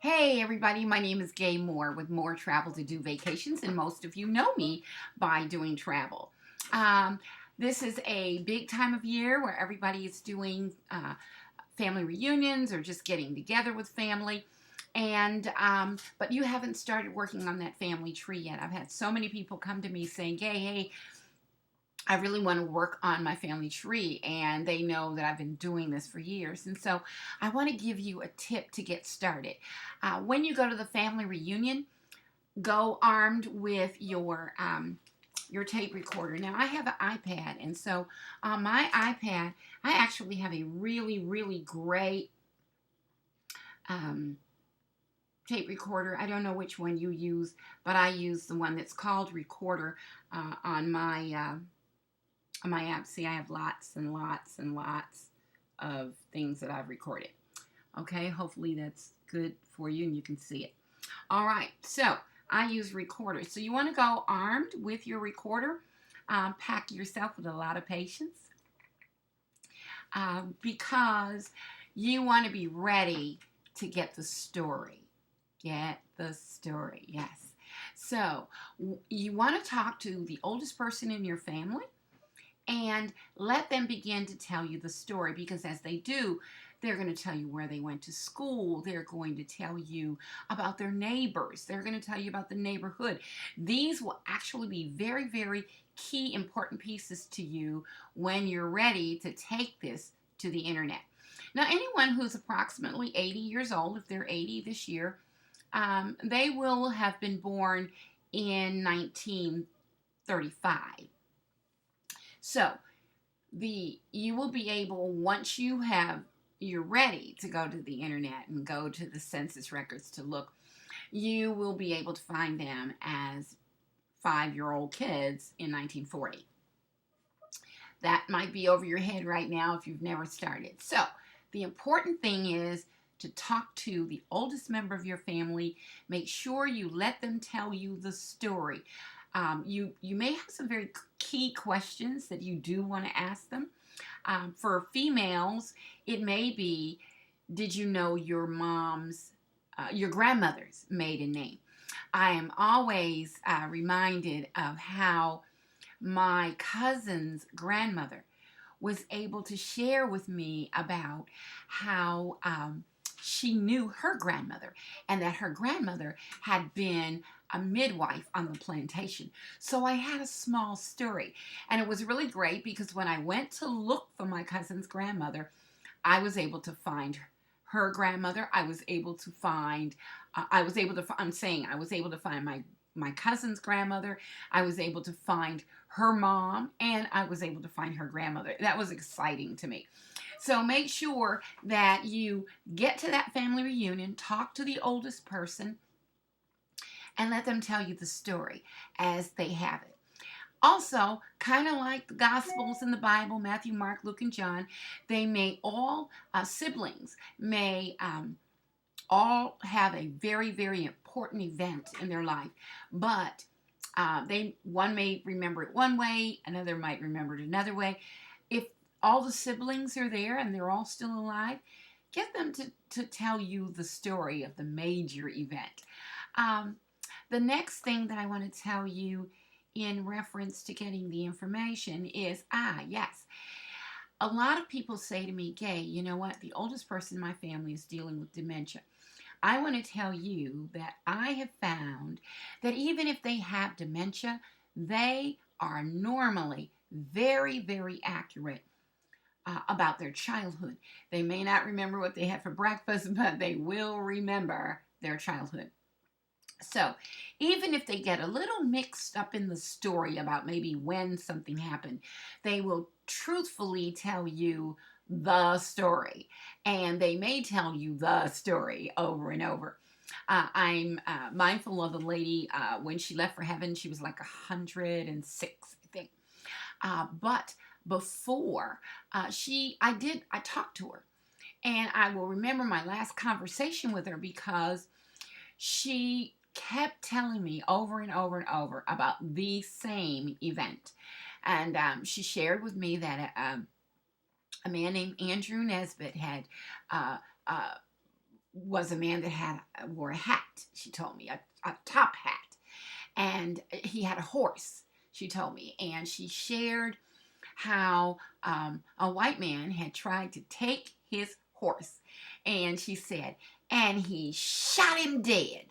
Hey everybody, my name is Gay Moore with More Travel to Do Vacations, and most of you know me by doing travel. Um, this is a big time of year where everybody is doing family reunions or just getting together with family. But you haven't started working on that family tree yet. I've had so many people come to me saying, hey, I really want to work on my family tree, and they know that I've been doing this for years. And so I want to give you a tip to get started. When you go to the family reunion, go armed with your tape recorder. Now I have an iPad, and so on my iPad, I actually have a really great um, tape recorder. I don't know which one you use, but I use the one that's called Recorder on my app. See, I have lots and lots of things that I've recorded. Okay, hopefully that's good for you and you can see it. All right, so I use Recorder. So you want to go armed with your recorder. Pack yourself with a lot of patience because you want to be ready to get the story. Get the story, yes. So you want to talk to the oldest person in your family and let them begin to tell you the story, because as they do, they're going to tell you where they went to school. They're going to tell you about their neighbors. They're going to tell you about the neighborhood. These will actually be very key important pieces to you when you're ready to take this to the internet. Now, anyone who's approximately 80 years old, if they're 80 this year, they will have been born in 1935. So you will be able, once you're ready to go to the internet and go to the census records to look, you will be able to find them as 5-year-old kids in 1940. That might be over your head right now if you've never started. So the important thing is to talk to the oldest member of your family. Make sure you let them tell you the story. You may have some very key questions that you do want to ask them. For females, it may be, did you know your grandmother's maiden name? I am always reminded of how my cousin's grandmother was able to share with me about how she knew her grandmother and that her grandmother had been a midwife on the plantation. So I had a small story, and it was really great because when I went to look for my cousin's grandmother, I was able to find her grandmother. I was able to find my cousin's grandmother. I was able to find her mom, and I was able to find her grandmother. That was exciting to me. So make sure that you get to that family reunion, talk to the oldest person, and let them tell you the story as they have it. Also, kind of like the Gospels in the Bible, Matthew, Mark, Luke, and John, they may all, siblings may all have a very important event in their life, but one may remember it one way, another might remember it another way. If all the siblings are there and they're all still alive, get them to tell you the story of the major event. The next thing that I want to tell you in reference to getting the information is, yes, a lot of people say to me, Gay, you know what? The oldest person in my family is dealing with dementia. I want to tell you that I have found that even if they have dementia, they are normally very accurate about their childhood. They may not remember what they had for breakfast, but they will remember their childhood. So, even if they get a little mixed up in the story about maybe when something happened, they will truthfully tell you the story. And they may tell you the story over and over. I'm mindful of the lady when she left for heaven, she was like 106, I think. But before I talked to her. And I will remember my last conversation with her because she kept telling me over and over about the same event. And she shared with me that a man named Andrew Nesbitt had uh, uh, was a man that wore a hat. She told me a top hat, and he had a horse. She told me, and she shared how a white man had tried to take his horse, and she said, and he shot him dead.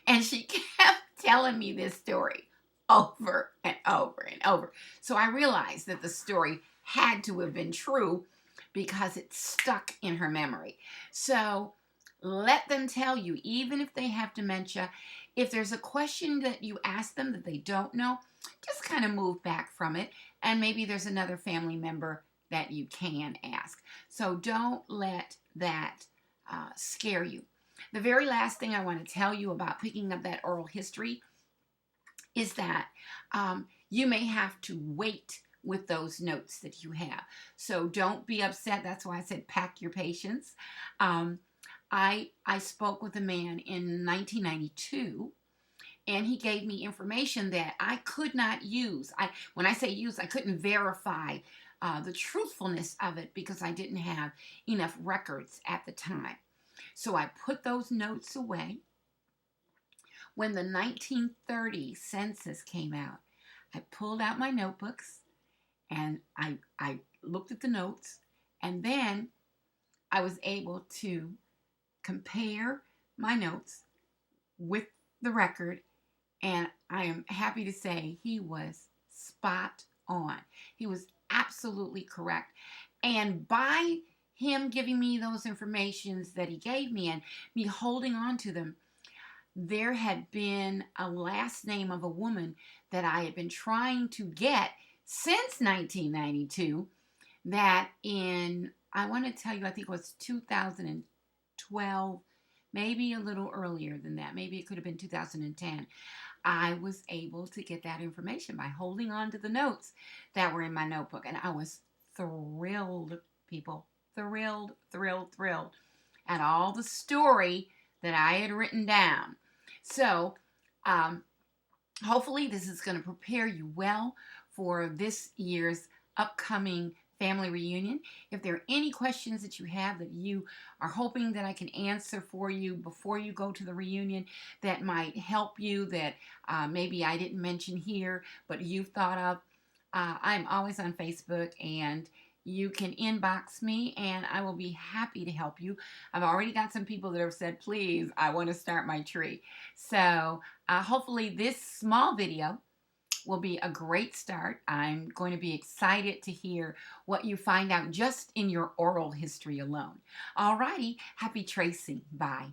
And she kept telling me this story over and over and over. So I realized that the story had to have been true because it stuck in her memory. So let them tell you, even if they have dementia, if there's a question that you ask them that they don't know, just kind of move back from it, and maybe there's another family member that you can ask. So don't let that scare you. The very last thing I want to tell you about picking up that oral history is that you may have to wait with those notes that you have. So don't be upset. That's why I said pack your patience. I spoke with a man in 1992, and he gave me information that I could not use. When I say use, I couldn't verify the truthfulness of it because I didn't have enough records at the time. So I put those notes away. When the 1930 census came out, I pulled out my notebooks and I looked at the notes, and then I was able to compare my notes with the record, and I am happy to say he was spot on. He was absolutely correct. And by him giving me those informations that he gave me and me holding on to them, there had been a last name of a woman that I had been trying to get since 1992, that in, I want to tell you, I think it was 2012, maybe a little earlier than that. Maybe it could have been 2010. I was able to get that information by holding on to the notes that were in my notebook. And I was thrilled, people. Thrilled, thrilled, thrilled at all the story that I had written down. So, hopefully this is going to prepare you well for this year's upcoming family reunion. If there are any questions that you have that you are hoping that I can answer for you before you go to the reunion that might help you, that maybe I didn't mention here but you've thought of, I'm always on Facebook, and you can inbox me and I will be happy to help you. I've already got some people that have said, please, I want to start my tree. So hopefully this small video will be a great start. I'm going to be excited to hear what you find out just in your oral history alone. Alrighty, happy tracing. Bye.